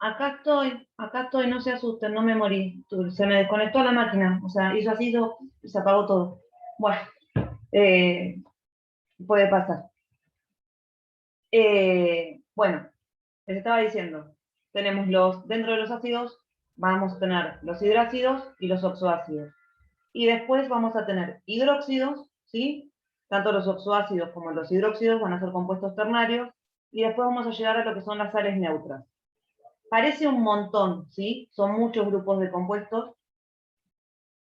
acá estoy, no se asusten, no me morí. Se me desconectó la máquina, o sea, hizo así y se apagó todo. Bueno, eh, puede pasar. Bueno, les estaba diciendo, tenemos dentro de los ácidos, vamos a tener los hidrácidos y los oxoácidos. Y después vamos a tener hidróxidos, ¿sí? Tanto los oxoácidos como los hidróxidos van a ser compuestos ternarios. Y después vamos a llegar a lo que son las sales neutras. Parece un montón, ¿sí? Son muchos grupos de compuestos.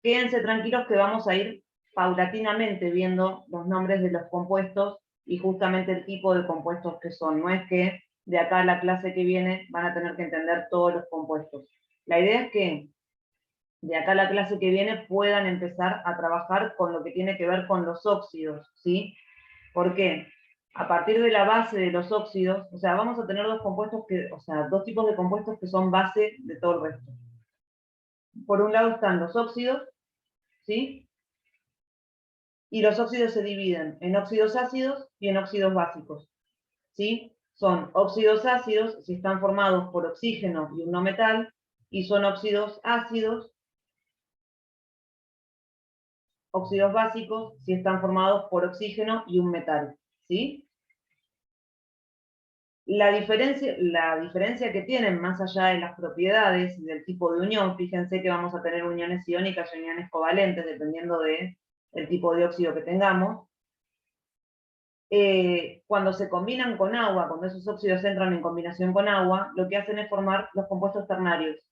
Quédense tranquilos que vamos a ir paulatinamente viendo los nombres de los compuestos y justamente el tipo de compuestos que son. No es que de acá a la clase que viene van a tener que entender todos los compuestos. La idea es que de acá a la clase que viene puedan empezar a trabajar con lo que tiene que ver con los óxidos, ¿sí? ¿Por qué? A partir de la base de los óxidos, o sea, vamos a tener dos tipos de compuestos que son base de todo el resto. Por un lado están los óxidos, ¿sí? Y los óxidos se dividen en óxidos ácidos y en óxidos básicos, ¿sí? Son óxidos ácidos si están formados por oxígeno y un no metal, y son óxidos ácidos, óxidos básicos si están formados por oxígeno y un metal, ¿sí? La diferencia que tienen, más allá de las propiedades y del tipo de unión, fíjense que vamos a tener uniones iónicas y uniones covalentes, dependiendo del tipo de óxido que tengamos. Cuando se combinan con agua, cuando esos óxidos entran en combinación con agua, lo que hacen es formar los compuestos ternarios.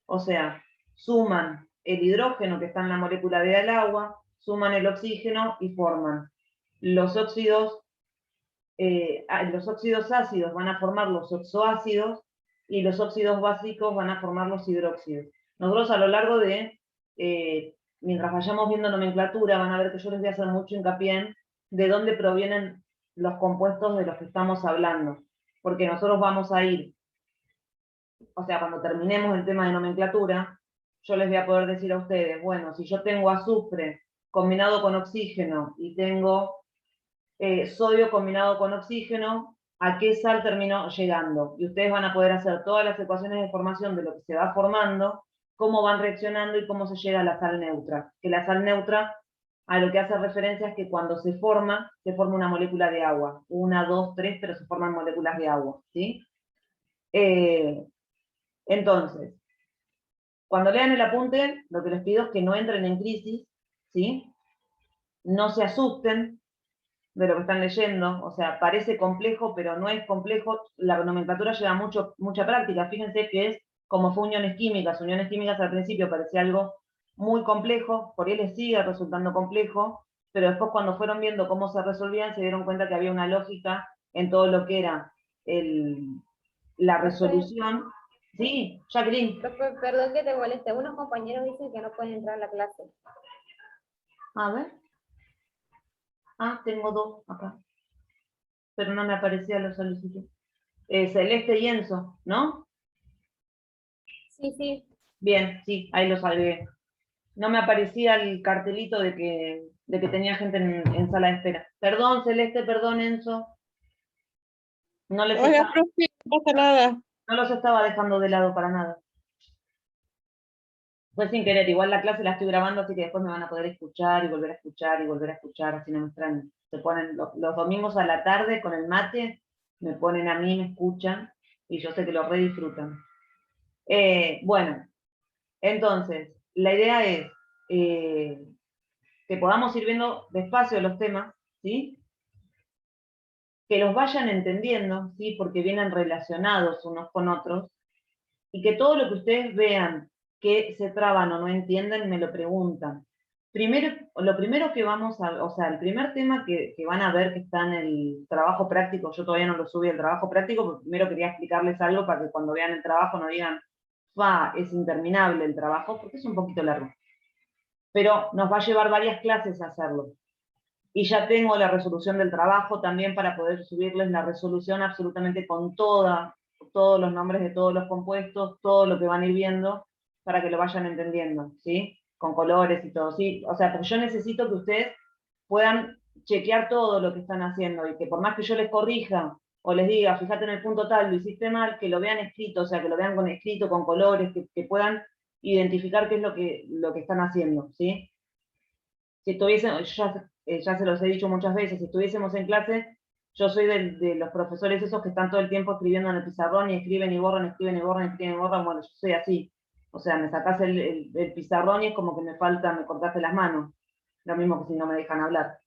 O sea, suman el hidrógeno que está en la molécula del agua, suman el oxígeno y forman los óxidos ácidos van a formar los oxoácidos y los óxidos básicos van a formar los hidróxidos. Nosotros a lo largo mientras vayamos viendo nomenclatura, van a ver que yo les voy a hacer mucho hincapié en de dónde provienen los compuestos de los que estamos hablando. Porque nosotros vamos a ir, o sea, cuando terminemos el tema de nomenclatura, yo les voy a poder decir a ustedes, bueno, si yo tengo azufre combinado con oxígeno y tengo sodio combinado con oxígeno, ¿a qué sal terminó llegando? Y ustedes van a poder hacer todas las ecuaciones de formación de lo que se va formando, cómo van reaccionando y cómo se llega a la sal neutra. Que la sal neutra a lo que hace referencia es que cuando se forma una molécula de agua. 1, 2, 3, pero se forman moléculas de agua, ¿sí? Entonces, cuando lean el apunte, lo que les pido es que no entren en crisis, ¿sí? No se asusten de lo que están leyendo, o sea, parece complejo, pero no es complejo, la nomenclatura lleva mucha práctica, fíjense que es como fue uniones químicas al principio parecía algo muy complejo, por ahí les sigue resultando complejo, pero después cuando fueron viendo cómo se resolvían, se dieron cuenta que había una lógica en todo lo que era la Profe, resolución. Sí, Jacqueline. profe, perdón que te moleste. Unos compañeros dicen que no pueden entrar a la clase. A ver. Ah, tengo dos acá, pero no me aparecía la solicitud. Celeste y Enzo, ¿no? Sí, sí. Bien, sí, ahí lo salvé. No me aparecía el cartelito de que tenía gente en sala de espera. Perdón, Celeste, perdón, Enzo. No les Hola, estaba, profe, no pasa nada. no los estaba dejando de lado para nada. Fue sin querer, igual la clase la estoy grabando, así que después me van a poder escuchar y volver a escuchar y volver a escuchar, así no me extrañan. Se ponen los domingos a la tarde con el mate, me ponen a mí, me escuchan, y yo sé que lo redisfrutan. Bueno, entonces, la idea es que podamos ir viendo despacio los temas, ¿sí? Que los vayan entendiendo, ¿sí? Porque vienen relacionados unos con otros, y que todo lo que ustedes vean que se traban o no entienden, me lo preguntan. Lo primero que vamos a, o sea, el primer tema que van a ver que está en el trabajo práctico, yo todavía no lo subí al trabajo práctico, porque primero quería explicarles algo para que cuando vean el trabajo no digan, es interminable el trabajo, porque es un poquito largo. Pero nos va a llevar varias clases a hacerlo. Y ya tengo la resolución del trabajo también para poder subirles la resolución absolutamente con todos los nombres de todos los compuestos, todo lo que van a ir viendo, para que lo vayan entendiendo, ¿sí? Con colores y todo, ¿sí? O sea, porque yo necesito que ustedes puedan chequear todo lo que están haciendo y que por más que yo les corrija o les diga, fíjate en el punto tal, lo hiciste mal, que lo vean escrito, o sea, que lo vean con escrito, con colores, que puedan identificar qué es lo que están haciendo, ¿sí? Si estuviésemos, ya se los he dicho muchas veces, si estuviésemos en clase, yo soy de los profesores esos que están todo el tiempo escribiendo en el pizarrón y escriben y borran, escriben y borran, escriben y borran, bueno, yo soy así. O sea, me sacás el pizarrón y es como que me cortaste las manos. Lo mismo que si no me dejan hablar.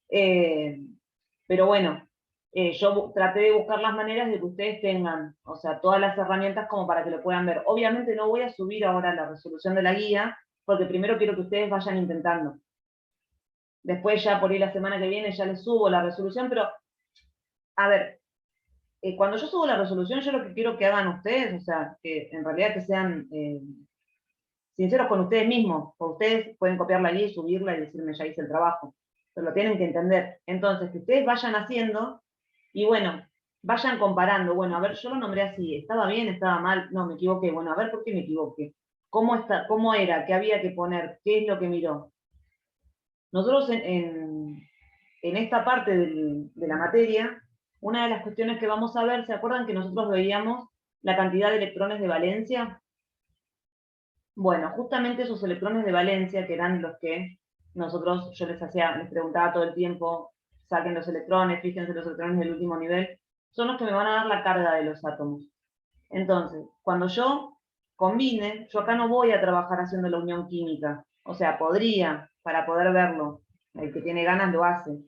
Pero bueno, yo traté de buscar las maneras de que ustedes tengan, o sea, todas las herramientas como para que lo puedan ver. Obviamente no voy a subir ahora la resolución de la guía, porque primero quiero que ustedes vayan intentando. Después ya por ahí la semana que viene ya les subo la resolución, pero, a ver, cuando yo subo la resolución, yo lo que quiero que hagan ustedes, o sea, que en realidad que sean sinceros con ustedes mismos, porque ustedes pueden copiar la guía y subirla y decirme ya hice el trabajo, pero lo tienen que entender. Entonces, que ustedes vayan haciendo, y bueno, vayan comparando, bueno, a ver, yo lo nombré así, ¿estaba bien, estaba mal? No, me equivoqué, bueno, a ver, ¿por qué me equivoqué? ¿Cómo era? ¿Qué había que poner? ¿Qué es lo que miró? Nosotros en esta parte de la materia, una de las cuestiones que vamos a ver, ¿se acuerdan que nosotros veíamos la cantidad de electrones de valencia? Bueno, justamente esos electrones de valencia, que eran los que yo les preguntaba todo el tiempo, saquen los electrones, fíjense los electrones del último nivel, son los que me van a dar la carga de los átomos. Entonces, cuando yo combine, yo acá no voy a trabajar haciendo la unión química, o sea, podría, para poder verlo, el que tiene ganas lo hace.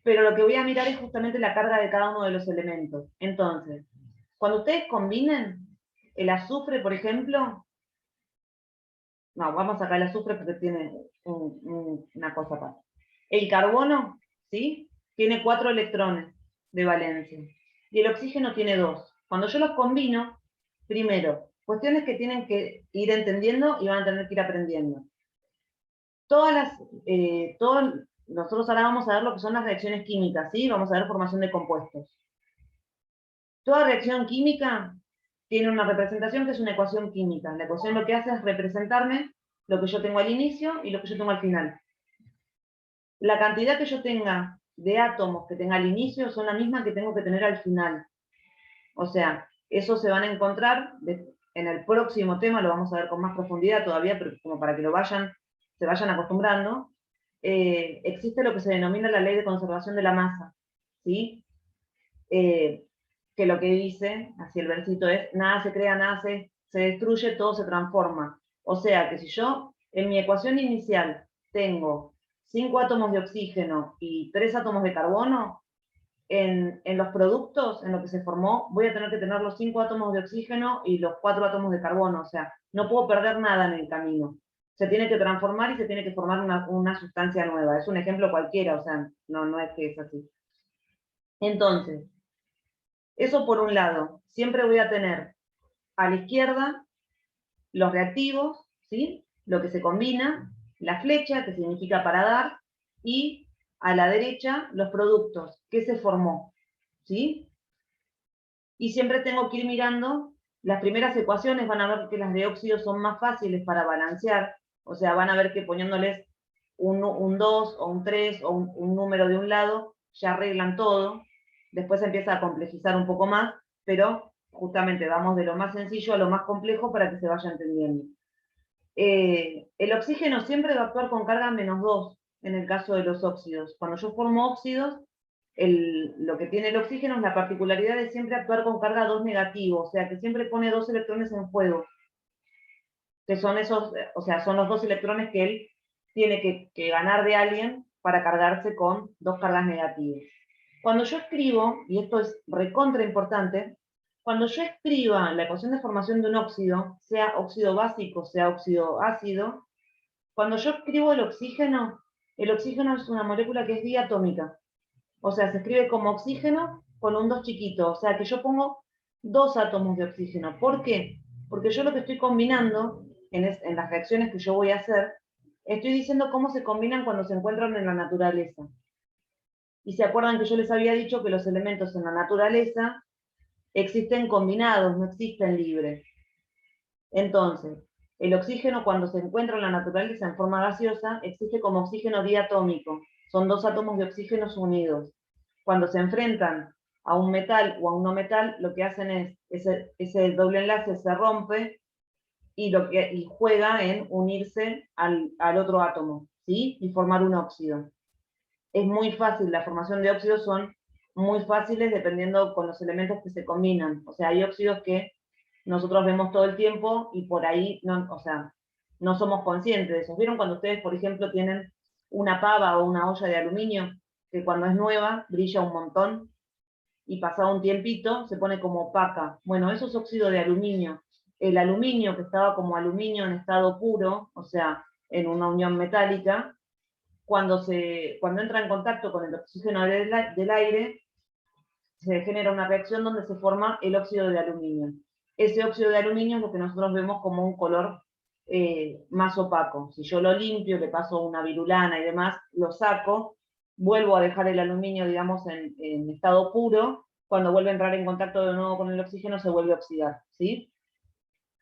Pero lo que voy a mirar es justamente la carga de cada uno de los elementos. Entonces, cuando ustedes combinen el azufre, por ejemplo, no, vamos a sacar el azufre porque tiene una cosa aparte. El carbono, ¿sí? Tiene 4 electrones de valencia. Y el oxígeno tiene 2. Cuando yo los combino, primero, cuestiones que tienen que ir entendiendo y van a tener que ir aprendiendo. Nosotros ahora vamos a ver lo que son las reacciones químicas, ¿sí? Vamos a ver formación de compuestos. Toda reacción química tiene una representación que es una ecuación química. La ecuación lo que hace es representarme lo que yo tengo al inicio y lo que yo tengo al final. La cantidad que yo tenga de átomos que tenga al inicio son la misma que tengo que tener al final. O sea, eso se van a encontrar en el próximo tema, lo vamos a ver con más profundidad todavía, pero como para que se vayan acostumbrando. Existe lo que se denomina la ley de conservación de la masa, ¿sí? Que lo que dice, así el versito es, nada se crea, nada se destruye, todo se transforma. O sea que si yo en mi ecuación inicial tengo 5 átomos de oxígeno y 3 átomos de carbono, en los productos, en lo que se formó, voy a tener que tener los 5 átomos de oxígeno y los 4 átomos de carbono. O sea, no puedo perder nada en el camino. Se tiene que transformar y se tiene que formar una sustancia nueva. Es un ejemplo cualquiera, o sea, no es que es así. Entonces, eso por un lado. Siempre voy a tener a la izquierda los reactivos, ¿sí? Lo que se combina, la flecha, que significa para dar, y a la derecha los productos, que se formó, ¿sí? Y siempre tengo que ir mirando las primeras ecuaciones, van a ver que las de óxido son más fáciles para balancear, o sea, van a ver que poniéndoles un 2 o un 3 o un número de un lado, ya arreglan todo. Después empieza a complejizar un poco más, pero justamente vamos de lo más sencillo a lo más complejo para que se vaya entendiendo. El oxígeno siempre va a actuar con carga -2 en el caso de los óxidos. Cuando yo formo óxidos, lo que tiene el oxígeno es la particularidad de siempre actuar con carga 2 negativo, o sea, que siempre pone 2 electrones en juego, que son esos, o sea, son los 2 electrones que él tiene que ganar de alguien para cargarse con 2 cargas negativas. Cuando yo escribo, y esto es recontra importante, cuando yo escriba la ecuación de formación de un óxido, sea óxido básico, sea óxido ácido, cuando yo escribo el oxígeno es una molécula que es diatómica. O sea, se escribe como oxígeno con un 2 chiquito. O sea, que yo pongo 2 átomos de oxígeno. ¿Por qué? Porque yo lo que estoy combinando en las reacciones que yo voy a hacer, estoy diciendo cómo se combinan cuando se encuentran en la naturaleza. Y se acuerdan que yo les había dicho que los elementos en la naturaleza existen combinados, no existen libres. Entonces, el oxígeno cuando se encuentra en la naturaleza en forma gaseosa, existe como oxígeno diatómico. Son 2 átomos de oxígeno unidos. cuando se enfrentan a un metal o a un no metal, lo que hacen es, ese doble enlace se rompe y juega en unirse al otro átomo, ¿sí? Y formar un óxido. Es muy fácil, la formación de óxidos son muy fáciles dependiendo con los elementos que se combinan. O sea, hay óxidos que nosotros vemos todo el tiempo y por ahí no, o sea, no somos conscientes de eso. ¿Vieron cuando ustedes, por ejemplo, tienen una pava o una olla de aluminio que cuando es nueva brilla un montón y pasado un tiempito se pone como opaca? Bueno, eso es óxido de aluminio. El aluminio, que estaba como aluminio en estado puro, o sea, en una unión metálica, cuando entra en contacto con el oxígeno del aire, se genera una reacción donde se forma el óxido de aluminio. Ese óxido de aluminio es lo que nosotros vemos como un color más opaco. Si yo lo limpio, le paso una virulana y demás, lo saco, vuelvo a dejar el aluminio, digamos, en estado puro, cuando vuelve a entrar en contacto de nuevo con el oxígeno se vuelve a oxidar, ¿sí?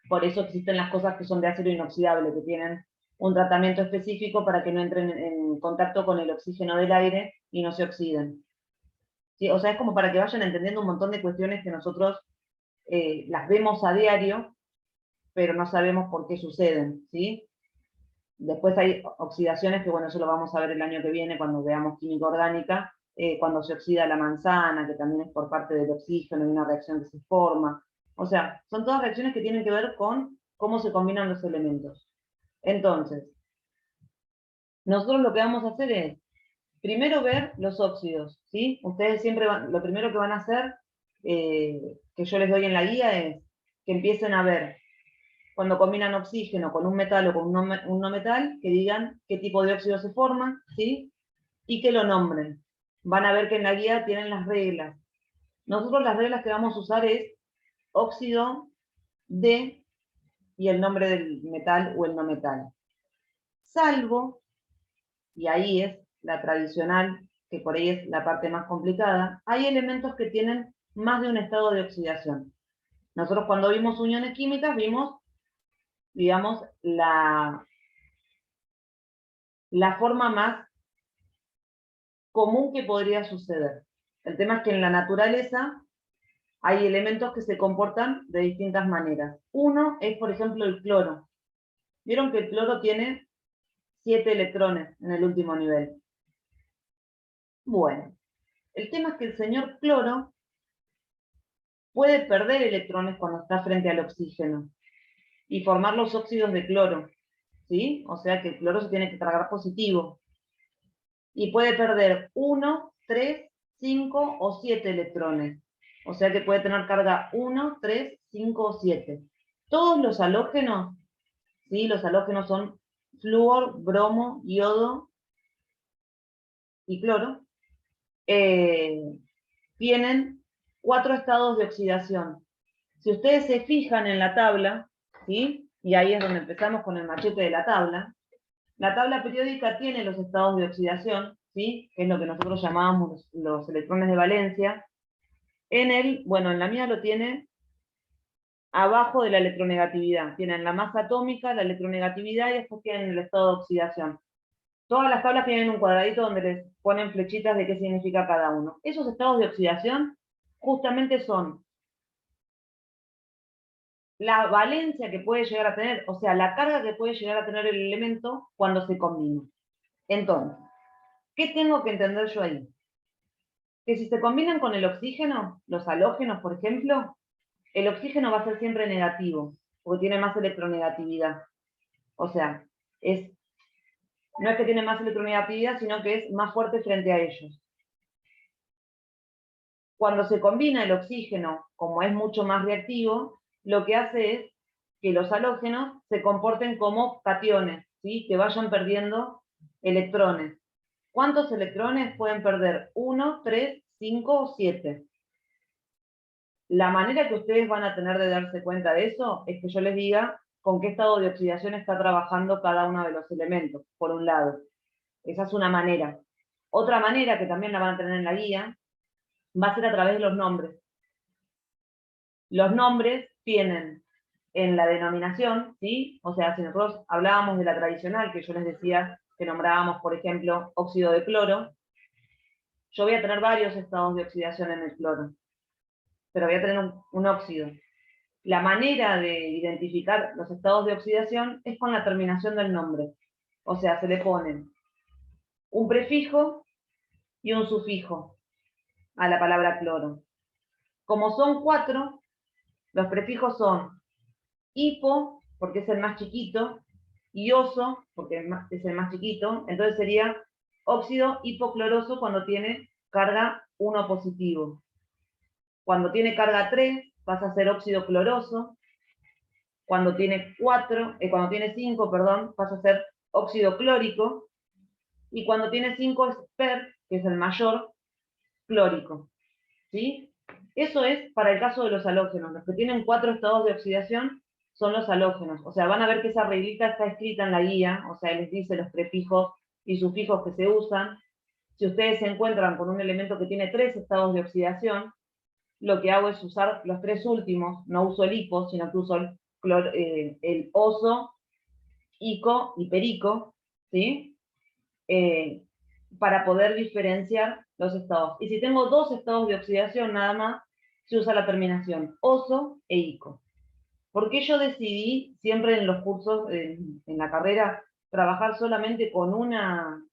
Por eso existen las cosas que son de acero inoxidable, que tienen un tratamiento específico para que no entren en contacto con el oxígeno del aire y no se oxiden. ¿Sí? O sea, es como para que vayan entendiendo un montón de cuestiones que nosotros las vemos a diario, pero no sabemos por qué suceden, ¿sí? Después hay oxidaciones que, bueno, eso lo vamos a ver el año que viene cuando veamos química orgánica, cuando se oxida la manzana, que también es por parte del oxígeno y una reacción que se forma. O sea, son todas reacciones que tienen que ver con cómo se combinan los elementos. Entonces, nosotros lo que vamos a hacer es, primero ver los óxidos, ¿sí? Ustedes siempre lo primero que van a hacer, que yo les doy en la guía, es que empiecen a ver, cuando combinan oxígeno con un metal o con un no metal, que digan qué tipo de óxido se forma, ¿sí? Y que lo nombren. Van a ver que en la guía tienen las reglas. Nosotros las reglas que vamos a usar es óxido de y el nombre del metal o el no metal. Salvo, y ahí es la tradicional, que por ahí es la parte más complicada, hay elementos que tienen más de un estado de oxidación. Nosotros cuando vimos uniones químicas vimos, digamos, la forma más común que podría suceder. El tema es que en la naturaleza hay elementos que se comportan de distintas maneras. Uno es, por ejemplo, el cloro. Vieron que el cloro tiene 7 electrones en el último nivel. Bueno, el tema es que el señor cloro puede perder electrones cuando está frente al oxígeno y formar los óxidos de cloro, ¿sí? O sea que el cloro se tiene que cargar positivo. Y puede perder 1, 3, 5 o 7 electrones. O sea que puede tener carga 1, 3, 5 o 7. Todos los halógenos, ¿sí? Los halógenos son flúor, bromo, yodo y cloro, tienen 4 estados de oxidación. Si ustedes se fijan en la tabla, ¿sí? Y ahí es donde empezamos con el machete de la tabla periódica tiene los estados de oxidación, ¿sí? Que es lo que nosotros llamamos los electrones de valencia. Bueno, en la mía lo tiene abajo de la electronegatividad. Tienen la masa atómica, la electronegatividad y después tienen el estado de oxidación. Todas las tablas tienen un cuadradito donde les ponen flechitas de qué significa cada uno. Esos estados de oxidación justamente son la valencia que puede llegar a tener, o sea, la carga que puede llegar a tener el elemento cuando se combina. Entonces, ¿qué tengo que entender yo ahí? Que si se combinan con el oxígeno, los halógenos, por ejemplo, el oxígeno va a ser siempre negativo, porque tiene más electronegatividad. O sea, no es que tiene más electronegatividad, sino que es más fuerte frente a ellos. Cuando se combina el oxígeno, como es mucho más reactivo, lo que hace es que los halógenos se comporten como cationes, ¿sí? Que vayan perdiendo electrones. ¿Cuántos electrones pueden perder? 1, 3, 5 o 7. La manera que ustedes van a tener de darse cuenta de eso es que yo les diga con qué estado de oxidación está trabajando cada uno de los elementos, por un lado. Esa es una manera. Otra manera, que también la van a tener en la guía, va a ser a través de los nombres. Los nombres tienen en la denominación, ¿sí? O sea, si nosotros hablábamos de la tradicional, que yo les decía que nombrábamos, por ejemplo, óxido de cloro, yo voy a tener varios estados de oxidación en el cloro, pero voy a tener un óxido. La manera de identificar los estados de oxidación es con la terminación del nombre. O sea, se le ponen un prefijo y un sufijo a la palabra cloro. Como son 4, los prefijos son hipo, porque es el más chiquito, y oso, porque es el más chiquito, entonces sería óxido hipocloroso cuando tiene carga 1 positivo. Cuando tiene carga 3, pasa a ser óxido cloroso. Cuando tiene 5, perdón, pasa a ser óxido clórico. Y cuando tiene 5 es PER, que es el mayor, clórico. ¿Sí? Eso es para el caso de los halógenos. Los que tienen 4 estados de oxidación son los halógenos. O sea, van a ver que esa reglita está escrita en la guía, o sea, les dice los prefijos y sufijos que se usan. Si ustedes se encuentran con un elemento que tiene 3 estados de oxidación, lo que hago es usar los 3 últimos, no uso el hipo, sino que uso el oso, ico y perico, ¿sí? Para poder diferenciar los estados. Y si tengo 2 estados de oxidación nada más, se usa la terminación oso e ico. ¿Por qué yo decidí siempre en los cursos, en la carrera, trabajar solamente con una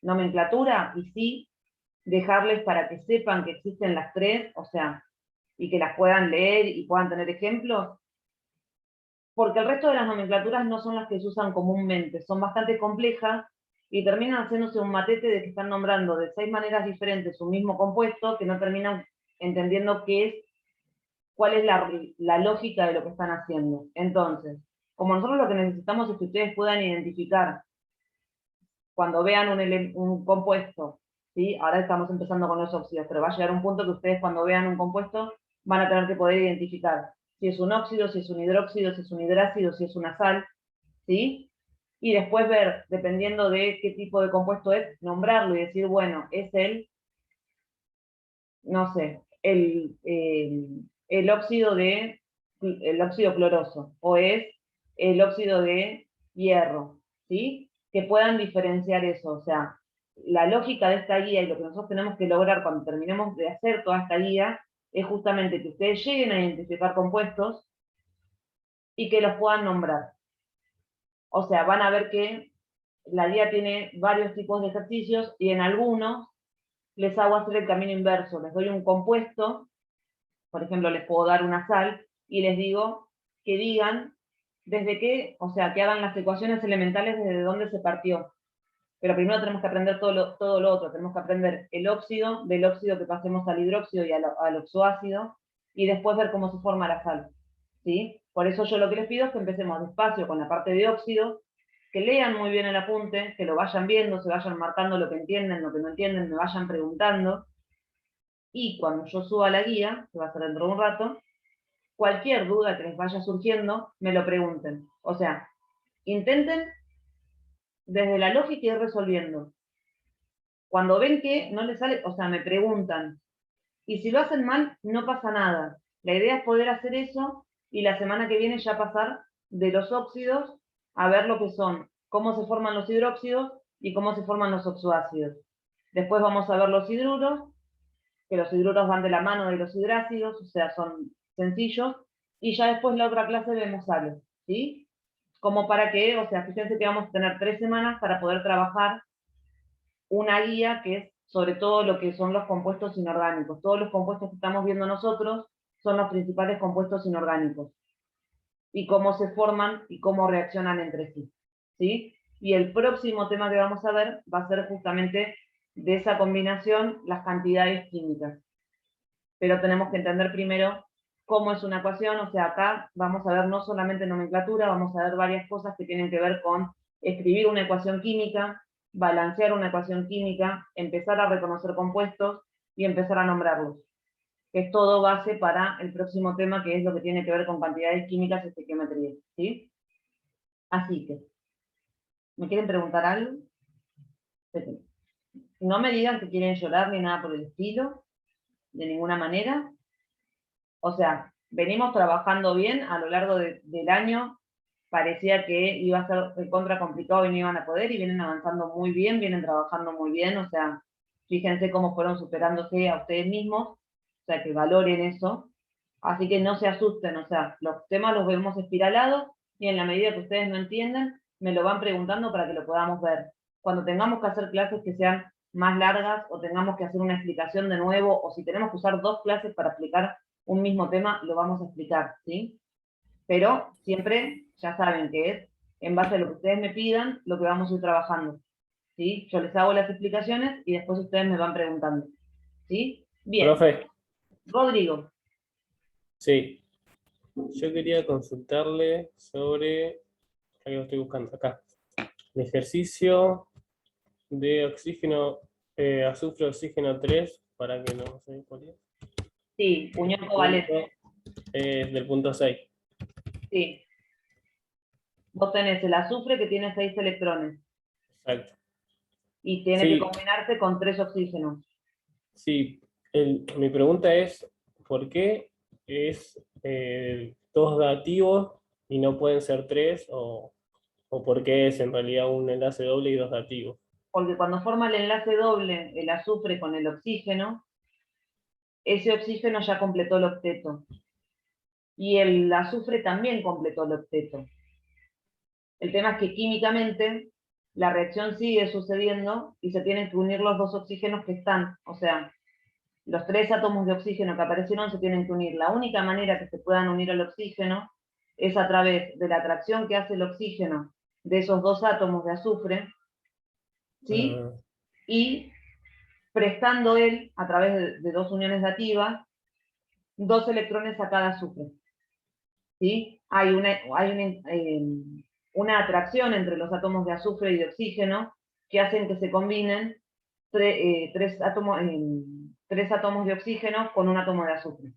nomenclatura y sí dejarles para que sepan que existen las 3, o sea, y que las puedan leer y puedan tener ejemplos? Porque el resto de las nomenclaturas no son las que se usan comúnmente, son bastante complejas y terminan haciéndose un matete de que están nombrando de 6 maneras diferentes un mismo compuesto que no terminan entendiendo cuál es la lógica de lo que están haciendo. Entonces, como nosotros lo que necesitamos es que ustedes puedan identificar cuando vean un compuesto, ¿sí? Ahora estamos empezando con los óxidos, pero va a llegar un punto que ustedes cuando vean un compuesto van a tener que poder identificar si es un óxido, si es un hidróxido, si es un hidrácido, si es una sal, ¿sí? Y después ver, dependiendo de qué tipo de compuesto es, nombrarlo y decir, bueno, es no sé, el óxido cloroso, o es el óxido de hierro, ¿sí? Que puedan diferenciar eso, o sea, la lógica de esta guía y lo que nosotros tenemos que lograr cuando terminemos de hacer toda esta guía es justamente que ustedes lleguen a identificar compuestos y que los puedan nombrar. O sea, van a ver que la guía tiene varios tipos de ejercicios y en algunos les hago hacer el camino inverso. Les doy un compuesto, por ejemplo, les puedo dar una sal y les digo que digan desde qué, o sea, que hagan las ecuaciones elementales desde dónde se partió. Pero primero tenemos que aprender todo lo otro. Tenemos que aprender el óxido, del óxido que pasemos al hidróxido y al oxoácido, y después ver cómo se forma la sal. ¿Sí? Por eso yo lo que les pido es que empecemos despacio con la parte de óxido, que lean muy bien el apunte, que lo vayan viendo, se vayan marcando lo que entienden, lo que no entienden, me vayan preguntando. Y cuando yo suba la guía, que va a ser dentro de un rato, cualquier duda que les vaya surgiendo, me lo pregunten. O sea, intenten desde la lógica ir resolviendo. Cuando ven que no les sale, o sea, me preguntan. Y si lo hacen mal, no pasa nada. La idea es poder hacer eso y la semana que viene ya pasar de los óxidos a ver lo que son, cómo se forman los hidróxidos y cómo se forman los oxoácidos. Después vamos a ver los hidruros, que los hidruros van de la mano de los hidrácidos, o sea, son sencillos, y ya después la otra clase vemos sales, ¿sí? Como para que, o sea, fíjense que vamos a tener 3 semanas para poder trabajar una guía que es sobre todo lo que son los compuestos inorgánicos. Todos los compuestos que estamos viendo nosotros son los principales compuestos inorgánicos. Y cómo se forman y cómo reaccionan entre sí, ¿sí? Y el próximo tema que vamos a ver va a ser justamente de esa combinación, las cantidades químicas. Pero tenemos que entender primero cómo es una ecuación, o sea, acá vamos a ver no solamente nomenclatura, vamos a ver varias cosas que tienen que ver con escribir una ecuación química, balancear una ecuación química, empezar a reconocer compuestos y empezar a nombrarlos. Que es todo base para el próximo tema, que es lo que tiene que ver con cantidades químicas y estequiometría, ¿sí? Así que, ¿me quieren preguntar algo? No me digan que quieren llorar ni nada por el estilo, de ninguna manera. O sea, venimos trabajando bien a lo largo del año, parecía que iba a ser recontra complicado y no iban a poder, y vienen avanzando muy bien, vienen trabajando muy bien, o sea, Fíjense cómo fueron superándose a ustedes mismos, o sea, que valoren eso. Así que no se asusten, o sea, los temas los vemos espiralados y en la medida que ustedes no entienden, me lo van preguntando para que lo podamos ver. Cuando tengamos que hacer clases que sean más largas o tengamos que hacer una explicación de nuevo, o si tenemos que usar 2 clases para explicar un mismo tema, lo vamos a explicar, ¿sí? Pero siempre, ya saben que es en base a lo que ustedes me pidan, lo que vamos a ir trabajando, ¿sí? Yo les hago las explicaciones y después ustedes me van preguntando, ¿sí? Bien. Profe, Rodrigo. sí, yo quería consultarle sobre, ahí lo estoy buscando acá, el ejercicio de oxígeno, azufre oxígeno 3 para que no sé cuál es. Sí, unión covalente. Del punto 6. Sí. Vos tenés el azufre que tiene 6 electrones Exacto. y tiene que Sí, combinarse con 3 oxígenos. sí. Mi pregunta es, ¿por qué es 2 dativos y no pueden ser 3? ¿O por qué es en realidad un enlace doble y 2 dativos? Porque cuando forma el enlace doble, el azufre con el oxígeno, ese oxígeno ya completó el octeto. Y el azufre también completó el octeto. El tema es que químicamente la reacción sigue sucediendo y se tienen que unir los 2 oxígenos que están. O sea, los 3 átomos de oxígeno que aparecieron se tienen que unir. La única manera que se puedan unir al oxígeno es a través de la atracción que hace el oxígeno de esos 2 átomos de azufre, ¿sí? Y prestando él, a través de 2 uniones dativas, 2 electrones a cada azufre, ¿sí? Hay una atracción entre los átomos de azufre y de oxígeno que hacen que se combinen 3 átomos de oxígeno con un átomo de azufre.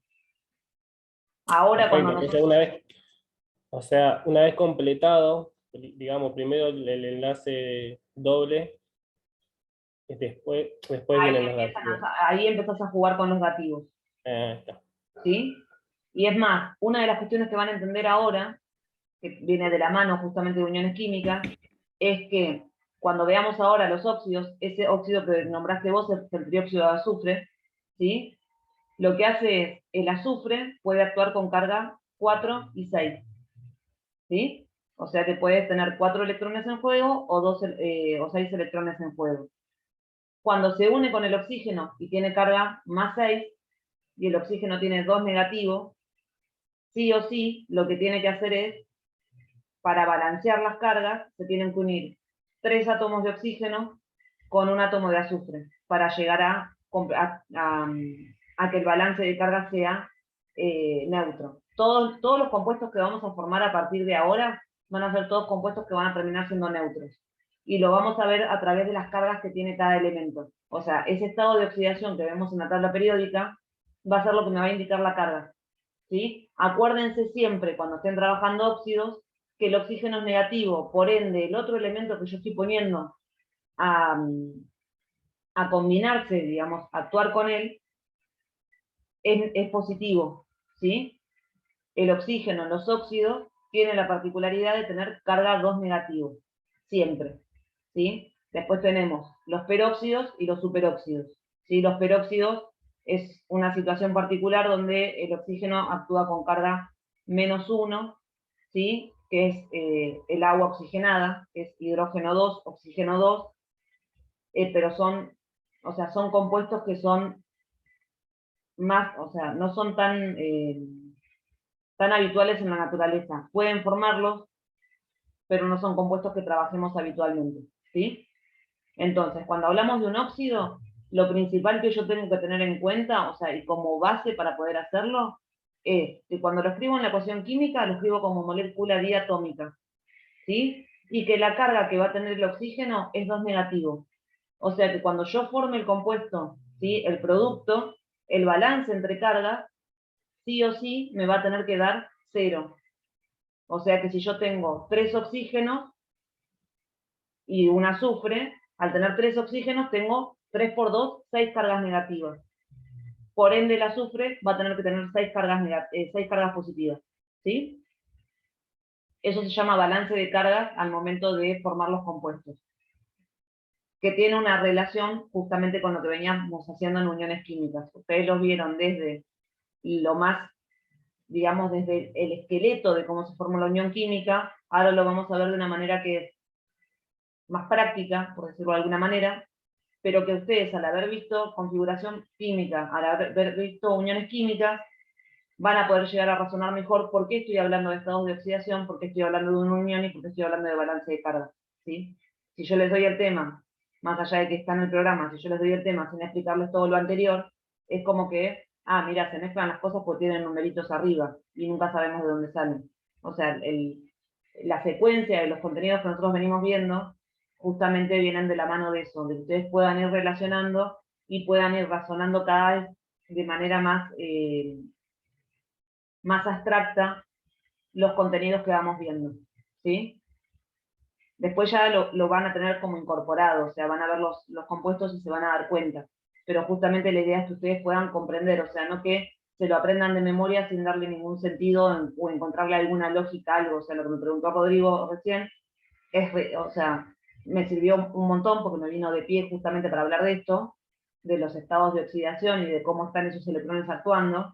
Ahora cuando Perfecto. Entonces, una vez completado, digamos, primero el enlace doble, después vienen los dativos. ahí empezás a jugar con los dativos, Ahí está. ¿sí? Y es más, una de las cuestiones que van a entender ahora, que viene de la mano justamente de uniones químicas, es que cuando veamos ahora los óxidos, ese óxido que nombraste vos es el trióxido de azufre, ¿sí? Lo que hace es, el azufre puede actuar con carga 4 y 6, ¿sí? O sea que puedes tener 4 electrones en juego o 6 electrones en juego. Cuando se une con el oxígeno y tiene carga más 6, y el oxígeno tiene 2 negativos, sí o sí, lo que tiene que hacer es, para balancear las cargas, se tienen que unir 3 átomos de oxígeno con un átomo de azufre, para llegar a que el balance de carga sea neutro. Todos los compuestos que vamos a formar a partir de ahora van a ser todos compuestos que van a terminar siendo neutros. Y lo vamos a ver a través de las cargas que tiene cada elemento. O sea, ese estado de oxidación que vemos en la tabla periódica va a ser lo que me va a indicar la carga, ¿sí? Acuérdense siempre, cuando estén trabajando óxidos, que el oxígeno es negativo, por ende, el otro elemento que yo estoy poniendo a, a combinarse, digamos, a actuar con él, es positivo, ¿sí? El oxígeno en los óxidos tiene la particularidad de tener carga 2 negativo, siempre, ¿sí? Después tenemos los peróxidos y los superóxidos, ¿sí? Los peróxidos es una situación particular donde el oxígeno actúa con carga -1, ¿sí? Que es el agua oxigenada, que es hidrógeno 2, oxígeno 2, pero son compuestos que son más, o sea, no son tan habituales en la naturaleza. Pueden formarlos, pero no son compuestos que trabajemos habitualmente, ¿sí? Entonces, cuando hablamos de un óxido, lo principal que yo tengo que tener en cuenta, o sea, y como base para poder hacerlo, es que cuando lo escribo en la ecuación química, lo escribo como molécula diatómica, ¿sí? Y que la carga que va a tener el oxígeno es 2 negativo. O sea que cuando yo forme el compuesto, ¿sí? El producto, el balance entre cargas, sí o sí me va a tener que dar 0. O sea que si yo tengo 3 oxígenos y un azufre, al tener 3 oxígenos tengo 3 por 2, 6 cargas negativas. Por ende el azufre va a tener que tener 6 cargas positivas, ¿sí? Eso se llama balance de cargas al momento de formar los compuestos. que tiene una relación justamente con lo que veníamos haciendo en uniones químicas. Ustedes lo vieron desde lo más, digamos, desde el esqueleto de cómo se forma la unión química, ahora lo vamos a ver de una manera que es más práctica, por decirlo de alguna manera, pero que ustedes al haber visto configuración química, al haber visto uniones químicas, van a poder llegar a razonar mejor por qué estoy hablando de estados de oxidación, por qué estoy hablando de una unión y por qué estoy hablando de balance de carga, ¿sí? Si yo les doy el tema, más allá de que está en el programa, si yo les doy el tema sin explicarles todo lo anterior, es como que, mira, se mezclan las cosas porque tienen numeritos arriba y nunca sabemos de dónde salen. O sea, la secuencia de los contenidos que nosotros venimos viendo justamente vienen de la mano de eso, de que ustedes puedan ir relacionando y puedan ir razonando cada vez de manera más abstracta los contenidos que vamos viendo, ¿sí? Después ya lo van a tener como incorporado, o sea, van a ver los compuestos y se van a dar cuenta. Pero justamente la idea es que ustedes puedan comprender, o sea, no que se lo aprendan de memoria sin darle ningún sentido o encontrarle alguna lógica a algo. O sea, lo que me preguntó Rodrigo recién, o sea, me sirvió un montón porque me vino de pie justamente para hablar de esto, de los estados de oxidación y de cómo están esos electrones actuando,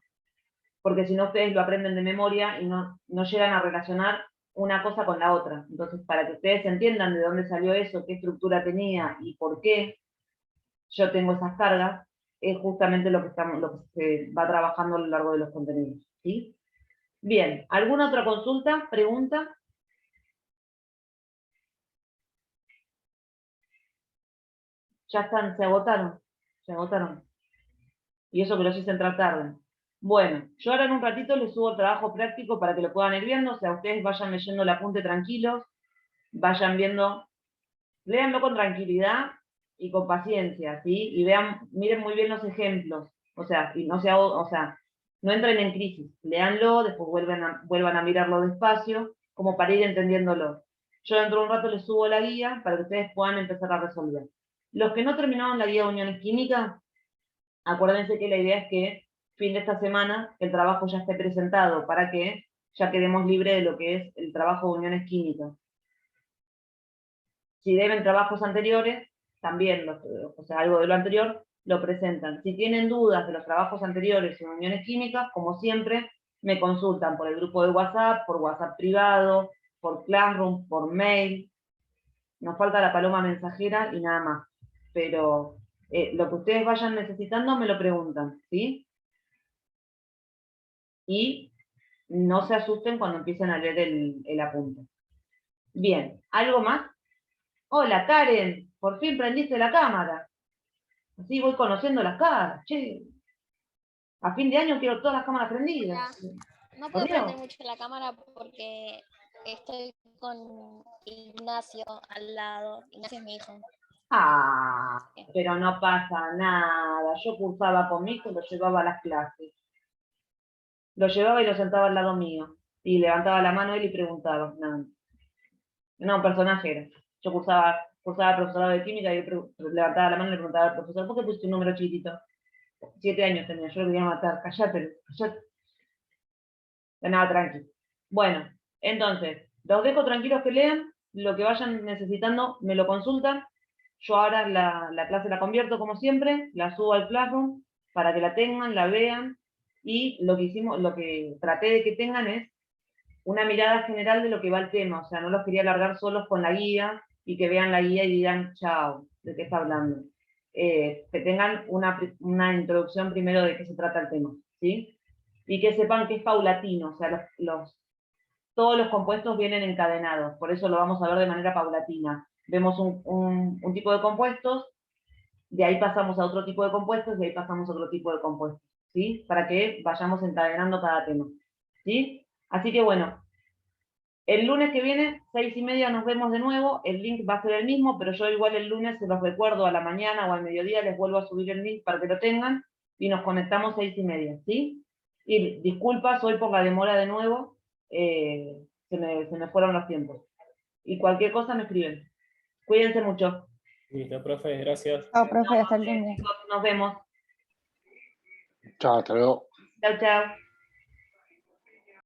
porque si no ustedes lo aprenden de memoria y no llegan a relacionar una cosa con la otra. Entonces, para que ustedes entiendan de dónde salió eso, qué estructura tenía y por qué yo tengo esas cargas, es justamente lo que se va trabajando a lo largo de los contenidos, ¿sí? Bien, ¿alguna otra consulta, pregunta? Ya están, se agotaron. Y eso que los hice entrar tarde. Bueno, yo ahora en un ratito les subo el trabajo práctico para que lo puedan ir viendo, o sea, ustedes vayan leyendo el apunte tranquilos, vayan viendo, léanlo con tranquilidad y con paciencia, ¿sí? Y miren muy bien los ejemplos, o sea, y no no entren en crisis, léanlo, después vuelvan a mirarlo despacio, como para ir entendiéndolo. Yo dentro de un rato les subo la guía para que ustedes puedan empezar a resolver. Los que no terminaron la guía de uniones químicas, acuérdense que la idea es que fin de esta semana el trabajo ya esté presentado para que ya quedemos libres de lo que es el trabajo de uniones químicas. Si deben trabajos anteriores, también, o sea, algo de lo anterior, lo presentan. Si tienen dudas de los trabajos anteriores en uniones químicas, como siempre, me consultan por el grupo de WhatsApp, por WhatsApp privado, por Classroom, por mail. Nos falta la paloma mensajera y nada más. Pero lo que ustedes vayan necesitando me lo preguntan, ¿sí? Y no se asusten cuando empiecen a leer el apunte. Bien, ¿algo más? Hola, Karen, por fin prendiste la cámara. Así voy conociendo las caras. Che, a fin de año quiero todas las cámaras prendidas. No puedo prender mucho la cámara porque estoy con Ignacio al lado. Ignacio es mi hijo. Pero no pasa nada. Yo cursaba con mi hijo y lo llevaba a las clases. Lo llevaba y lo sentaba al lado mío. Y levantaba la mano él y preguntaba. No, personaje era. Yo cursaba profesorado de química y él levantaba la mano y le preguntaba al profesor, ¿por qué pusiste un número chiquitito? 7 años tenía, yo lo quería matar. Callate. Nada, tranqui. Bueno, entonces, los dejo tranquilos que lean, lo que vayan necesitando me lo consultan. Yo ahora la clase la convierto como siempre, la subo al Classroom para que la tengan, la vean, y lo que traté de que tengan es una mirada general de lo que va el tema, o sea, no los quería largar solos con la guía y que vean la guía y digan, chao, ¿de qué está hablando? Que tengan una introducción primero de qué se trata el tema, ¿sí? Y que sepan que es paulatino, o sea, todos los compuestos vienen encadenados, por eso lo vamos a ver de manera paulatina. Vemos un tipo de compuestos, de ahí pasamos a otro tipo de compuestos, de ahí pasamos a otro tipo de compuestos, ¿sí? Para que vayamos encadenando cada tema, ¿sí? Así que bueno, el lunes que viene, 6:30, nos vemos de nuevo, el link va a ser el mismo, pero yo igual el lunes se los recuerdo a la mañana o al mediodía, les vuelvo a subir el link para que lo tengan, y nos conectamos 6:30, ¿sí? Y disculpas hoy por la demora de nuevo, se me fueron los tiempos. Y cualquier cosa me escriben. Cuídense mucho. Listo, profe, gracias. Chao, profe, hasta el lunes. Nos vemos. Chao, hasta luego. Chao, chao.